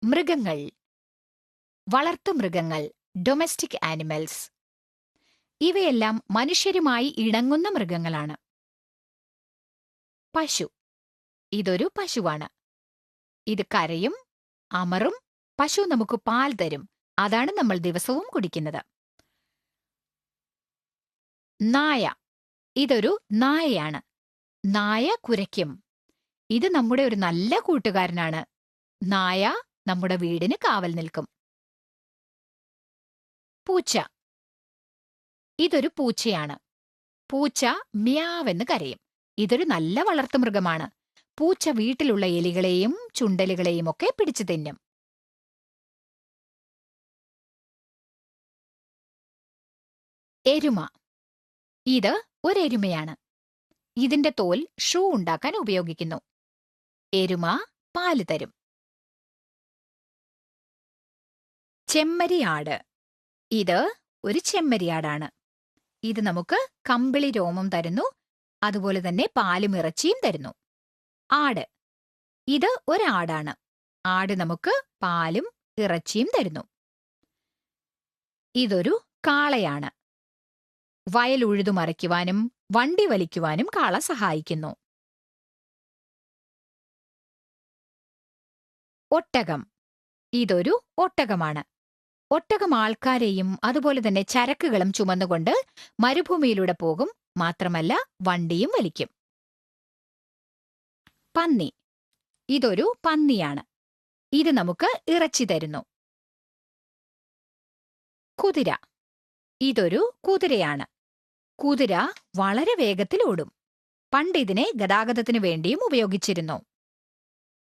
മൃഗങ്ങൾ, വളർത്തുമൃഗങ്ങൾ, domestic animals. ഇവയെല്ലാം മനുഷ്യരുമായി ഇണങ്ങുന്ന മൃഗങ്ങളാണ്. പശു. ഇതൊരു പശുവാണ്. ഇത് കരയും, അമറും. പശു നമുക്ക് പാൽ തരും. അതാണ് നമ്മൾ ദിവസവും കുടിക്കുന്നത്. നായ. ഇതൊരു നായയാണ്. നായ കുരയ്ക്കും. ഇത് നമ്മുടെ ഒരു നല്ല കൂട്ടുകാരനാണ്. നായ നമ്മുടെ വീടിന് കാവൽ നിൽക്കും. പൂച്ച. ഇതൊരു പൂച്ചയാണ്. പൂച്ച മ്യാവെന്ന് കരയും. ഇതൊരു നല്ല വളർത്തുമൃഗമാണ്. പൂച്ച വീട്ടിലുള്ള എലികളെയും ചുണ്ടലുകളെയും ഒക്കെ പിടിച്ചു തിന്നും. എരുമ. ഇത് ഒരെരുമയാണ്. ഇതിന്റെ തോൽ ഷൂ ഉണ്ടാക്കാൻ ഉപയോഗിക്കുന്നു. എരുമ പാല് തരും. ചെമ്മരിയാട്. ഇത് ഒരു ചെമ്മരിയാടാണ്. ഇത് നമുക്ക് കമ്പിളി രോമം തരുന്നു. അതുപോലെ തന്നെ പാലും ഇറച്ചിയും തരുന്നു. ആട്. ഇത് ഒരാടാണ്. ആട് നമുക്ക് പാലും ഇറച്ചിയും തരുന്നു. ഇതൊരു കാളയാണ്. വയൽ ഉഴുതുമറിക്കുവാനും വണ്ടി വലിക്കുവാനും കാള സഹായിക്കുന്നു. ഒട്ടകം. ഇതൊരു ഒട്ടകമാണ്. ഒട്ടകം ആൾക്കാരെയും അതുപോലെ തന്നെ ചരക്കുകളും ചുമന്നുകൊണ്ട് മരുഭൂമിയിലൂടെ പോകും. മാത്രമല്ല വണ്ടിയും വലിക്കും. പന്നി. ഇതൊരു പന്നിയാണ്. ഇത് നമുക്ക് ഇറച്ചി തരുന്നു. കുതിര. ഇതൊരു കുതിരയാണ്. കുതിര വളരെ വേഗത്തിൽ ഓടും. പണ്ട് ഇതിനെ ഗതാഗതത്തിനു വേണ്ടിയും ഉപയോഗിച്ചിരുന്നു.